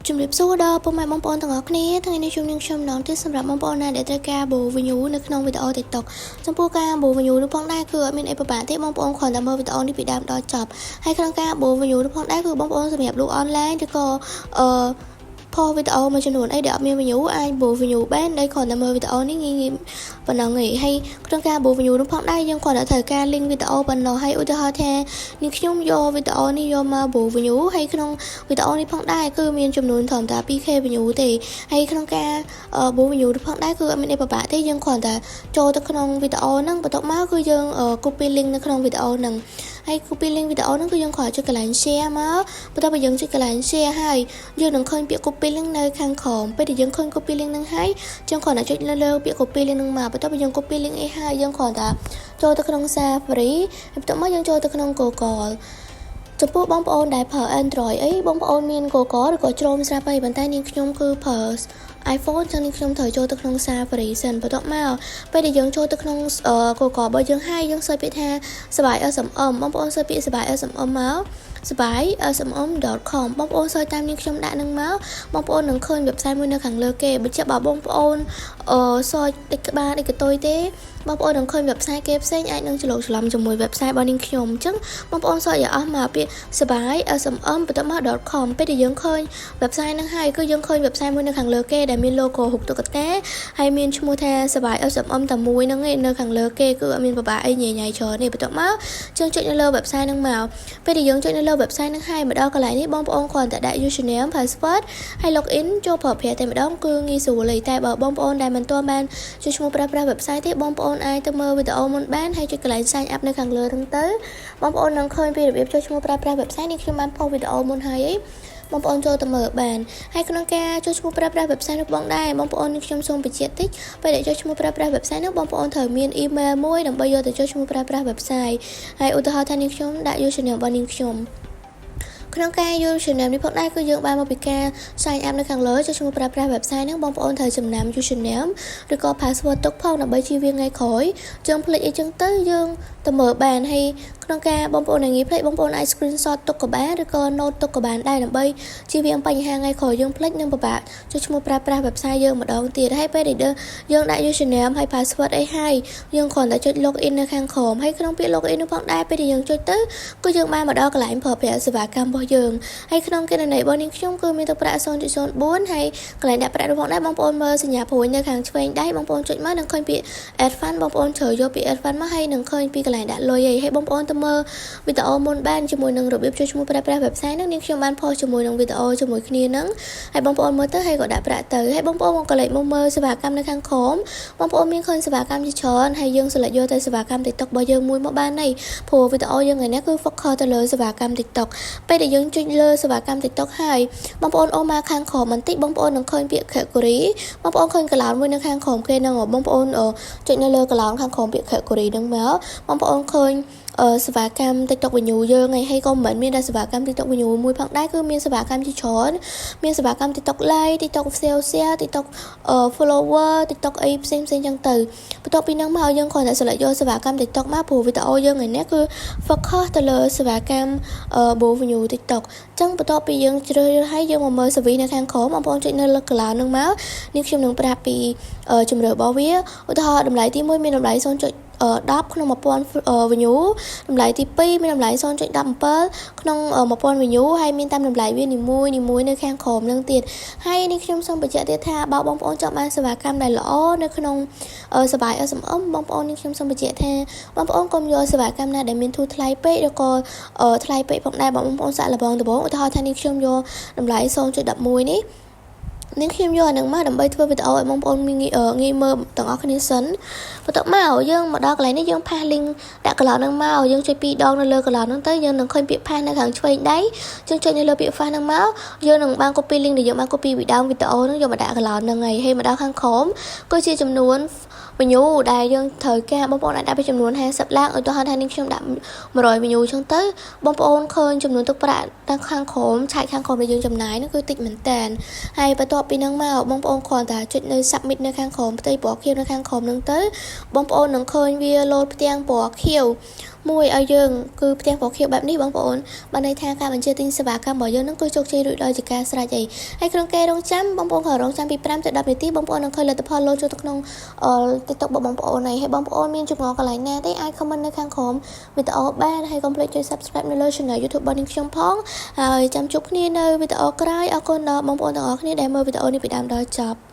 ជំរាបសួរដល់ពុកម៉ែបងប្អូនទាំងអស់គ្នាថ្ងៃនេះខ្ញុំនឹងខ្ញុំនាំទៀតសម្រាប់បងប្អូនណាដែលត្រូវការបូវីញូនៅក្នុងវីដេអូ TikTok ចំពោះការបូវីញូនេះផងដែរគឺអត់មានអីពិបាកទេបងប្អូនគ្រាន់តែមើលវីដេអូនេះពីដើមដល់ចប់ហើយក្នុងការបូវីញូនេះផងដែរគឺបងប្អូនសម្រាប់លក់អនឡាញឬក៏ផលវីដេអូមួយចំនួនអីដែលអត់មាន view អាចបូ view បានដោយគ្រាន់តែមើលវីដេអូនេះងាយប៉ុណ្ណឹងឯងហើយក្នុងការបូ view នោះផងដែរយើងគ្រាន់តែត្រូវការ link វីដេអូប៉ុណ្ណោះហើយឧទាហរណ៍ថានេះខ្ញុំយកវីដេអូនេះយកមកបូ view ហើយក្នុងវីដេអូនេះផងដែរគឺមានចំនួនត្រឹមតែ 2k view ទេហើយក្នុងការបូ view នោះផងដែរគឺអត់មានអីពិបាកទេយើងគ្រាន់តែចូលទៅក្នុងវីដេអូហ្នឹងបន្ទាប់មកគឺយើង copy link នៅក្នុងវីដេអូហ្នឹងហើយ copy link វីដេអូហ្នឹងគឺយើងគ្រាន់តែចុចកន្លែង share មកបន្ទាប់មកយើងចុចកន្លែង share ហើយយើងនឹងឃើញពាក្យ copy link នៅខាងក្រោមពេលដែលយើងឃើញ copy link ហ្នឹងហើយយើងគ្រាន់តែចុចលើពាក្យ copy link ហ្នឹងមកបន្ទាប់មកយើង copy link អីហើយយើងគ្រាន់តែចូលទៅក្នុង Safari ហើយបន្ទាប់មកយើងចូលទៅក្នុង Google ចំពោះបងប្អូនដែលប្រើ Android អីបងប្អូនមាន Google ឬក៏ Chrome ស្រាប់ហើយប៉ុន្តែនាងខ្ញុំគឺប្រើ iPhone ចឹងនាងខ្ញុំត្រូវចូលទៅក្នុង Safari សិនបន្ទាប់មកពេលដែលយើងចូលទៅក្នុង Google របស់យើងហើយយើងសើចពាក្យថាសបាយ SMM បងប្អូនសើចពាក្យសបាយ SMM មកសបាយ smom.com បងប្អូនសើចតាមនាងខ្ញុំដាក់នឹងមកបងប្អូននឹងឃើញ website មួយនៅខាងលើគេបើជាបងប្អូនសើចតិចក្បាលតិចកតុយទេបងប្អូននឹងឃើញ website គេផ្សេងអាចនឹងច្រឡំជាមួយ website របស់នាងខ្ញុំអញ្ចឹងបងប្អូនសើចឲ្យអស់មកពាក្យសបាយ smom បន្ទាប់មក .com ពេលដែលយើងឃើញ website ហ្នឹងហើយគឺយើងឃើញ website មួយនៅខាងលើគេដែលមាន logo រូបតុក្កតាហើយមានឈ្មោះថាសបាយ smom តែមួយហ្នឹងឯងនៅខាងលើគេគឺអត់មានពិបាកអីញ៉ៃច្រើនទេបន្ទាប់មកយើងចុចនៅលើ website ហ្នឹងមកពេលដែលយើងចុចនៅលើ website ហ្នឹងហើយមកដល់កន្លែងនេះបងប្អូនគ្រាន់តែដាក់ username password ហើយ login ចូលប្រើប្រាស់តែម្ដងគឺងាយស្រួលទេតែបើបងប្អូនដែលមិនទាន់បានចុចឈ្មោះប្រើប្រាស់ website ទេបងប្អូនអាចទៅមើលវីដេអូមុនបានហើយចុចកន្លែង sign up នៅខាងលើហ្នឹងទៅបងប្អូននឹងឃើញពីរបៀបចុចឈ្មោះប្រើប្រាស់ website នេះខ្ញុំបានផុសវីដេអូមុនហើយបងប្អូនចូលទៅមើលបានហើយក្នុងការចុចឈ្មោះប្រើប្រាស់ website នោះបងដែរបងប្អូនខ្ញុំសូមបញ្ជាក់តិចពេលដែលចុចឈ្មោះប្រើប្រាស់ website នោះបងប្អូនត្រូវមាន email មួយដើម្បីយកទៅចុចឈ្មោះប្រើប្រាស់ website ហើយឧទាហរណ៍ថានាងខ្ញុំដាក់ username របស់នាងខ្ញុំក្នុងការយក username នេះផងដែរគឺយើងបានមកពីការ sign up នៅខាងលើចុចឈ្មោះប្រើប្រាស់ website ហ្នឹងបងប្អូនត្រូវចំណាំ username ឬក៏ password ទុកផងដើម្បីជៀសវាងថ្ងៃក្រោយយើងភ្លេចអីចឹងទៅយើងទៅមើលបានហើយក្នុងការបងប្អូនងាយភ្លេចបងប្អូនអាច screenshot ទុកក៏បានឬក៏ note ទុកក៏បានដែរដើម្បីជៀសវាងបញ្ហាថ្ងៃក្រោយយើងភ្លេចនឹងពិបាកចុចឈ្មោះប្រើប្រាស់ website យើងម្ដងទៀតហើយពេលដែលយើងដាក់ username ហើយ password អីហើយយើងគ្រាន់តែចុច login នៅខាងក្រោមហើយក្នុងពាក្យ login នោះផងដែរពេលដែលយើងចុចទៅគឺយើងបានមកដល់កន្លែងប្រើប្រាស់សេវាកម្មរបស់យើងហើយក្នុងគណនីរបស់នាងខ្ញុំគឺមានទឹកប្រាក់ 0.04 ហើយកន្លែងដាក់ប្រាក់របស់ដែរបងប្អូនមើលសញ្ញាព្រួយនៅខាងឆ្វេងដៃបងប្អូនចុចមកនឹងឃើញពាក្យ add fund បងប្អូនជ្រើសយកពាក្យ add fund មកហើយនឹងឃើញពីកន្លែងដាក់លុយហើយបងប្អូនទៅមើលវីដេអូមុនបានជាមួយនឹងរបៀបចុចឈ្មោះប្រើប្រាស់ website ហ្នឹងនាងខ្ញុំបានផុសជាមួយនឹងវីដេអូជាមួយគ្នាហ្នឹងហើយបងប្អូនមើលទៅហើយក៏ដាក់ប្រាក់ទៅហើយបងប្អូនមកកន្លែងមកមើលសេវាកម្មនៅខាងក្រោមបងប្អូនមានឃើញសេវាកម្មជាច្រើនហើយយើងselectយកតែសេវាកម្ម TikTok របស់យើងមួយមកបានហើយព្រោះវីដេអូយើងថ្ងៃនេះគឺ focus ទៅលើសេវាកម្ម TikTok ពេលដែលយើងចុចលើសេវាកម្ម TikTok ហើយបងប្អូនអូមកខាងក្រោមបន្តិចបងប្អូននឹងឃើញពាក្យ category បងប្អូនឃើញកន្លោនមួយនៅខាងក្រោមគេហ្នឹងបងប្អូនចុចនៅលើកន្លោនខាងក្រោមពាក្យ category ហ្នឹងមកបងប្អូនឃើញសេវាកម្ម TikTok Venue យើងហើយក៏មិនមានតែសេវាកម្ម TikTok Venue មួយផងដែរគឺមានសេវាកម្មជាច្រើនមានសេវាកម្ម TikTok Live TikTok Share TikTok follower TikTok អីផ្សេងចឹងទៅបន្ទាប់ពីហ្នឹងមកយើងគ្រាន់តែ select យកសេវាកម្ម TikTok មកព្រោះវីដេអូយើងថ្ងៃនេះគឺ focus ទៅលើសេវាកម្ម Venue TikTok ចឹងបន្ទាប់ពីយើងជ្រើសរើសហើយយើងមកមើល service នៅខាងក្រោមបងប្អូនចុចនៅលើកន្លោនហ្នឹងមកនេះខ្ញុំនឹងប្រាប់ពីជំរឿរបស់វាឧទាហរណ៍តម្លៃទី1មានតម្លៃ 0.10 ក្នុង 1000 view តម្លៃទី2មានតម្លៃ 0.17 ក្នុង 1000 view ហើយមានតាមតម្លៃវានីមួយនៅខាងក្រោមនឹងទៀតហើយនេះខ្ញុំសូមបញ្ជាក់ទៀតថាបើបងប្អូនចង់បានសេវាកម្មដែលល្អនៅក្នុងសបាយ SMM បងប្អូននេះខ្ញុំសូមបញ្ជាក់ថាបងប្អូនកុំយកសេវាកម្មណាដែលមានធូរថ្លៃពេកឬក៏ថ្លៃពេកផងដែរបងប្អូនសាកល្បងដំបូងឧទាហរណ៍ថានេះខ្ញុំយកតម្លៃ 0.11 នេះនាងខ្ញុំយកអានឹងមកដើម្បីធ្វើវីដេអូឲ្យបងប្អូនងាយមើលទាំងអស់គ្នាសិនបន្ទាប់មកយើងមកដល់កន្លែងនេះយើងផាស link ដាក់កន្លោនហ្នឹងមកយើងចុច2ដងនៅលើកន្លោនហ្នឹងទៅយើងនឹងឃើញពាក្យផាសនៅខាងឆ្វេងដៃយើងចុចនៅលើពាក្យផាសហ្នឹងមកយើងនឹងបាន copy link ដែលយើងបាន copy ពីដើមវីដេអូហ្នឹងយកមកដាក់កន្លោនហ្នឹងហើយមកដល់ខាងក្រោមគឺជាចំនួន view ដែលយើងត្រូវការបងប្អូនអាចដាក់ពីចំនួន50ឡើងឧទាហរណ៍ថានេះខ្ញុំដាក់100 view ចឹងទៅបងប្អូនឃើញចំនួនទឹកប្រាក់តាមខាងក្រោមឆាយខាងក្រោមដែលយើងចំណាយនោះគឺតិចមែនតើហើយបន្ទាប់ពីហ្នឹងមកបងប្អូនគ្រាន់តែចុចនៅ submit នៅខាងក្រោមផ្ទៃពណ៌ខៀវនៅខាងក្រោមហ្នឹងទៅបងប្អូននឹងឃើញវាលោតផ្ទាំងពណ៌ខៀវ មួយឲ្យយើងគឺផ្ទះពណ៌ខៀវបែបនេះបងប្អូនបានន័យថាការបញ្ជាទិញសេវាកម្មរបស់យើងនឹងគឺជោគជ័យរួចដល់ជាការស្រេចអីហើយក្នុងគេរងចាំបងប្អូនក៏រងចាំពី5ទៅ10នាទីបងប្អូននឹងឃើញលទ្ធផលលោតចូលទៅក្នុង TikTok របស់បងប្អូនហើយបងប្អូនមានចម្ងល់កន្លែងណាទេអាច comment នៅខាងក្រោមវីដេអូបានហើយកុំភ្លេចជួយ subscribe នៅលើ channel YouTube របស់នាងខ្ញុំផងហើយចាំជួបគ្នានៅវីដេអូក្រោយអរគុណដល់បងប្អូនទាំងអស់គ្នាដែលមើលវីដេអូនេះពីដើមដល់ចប់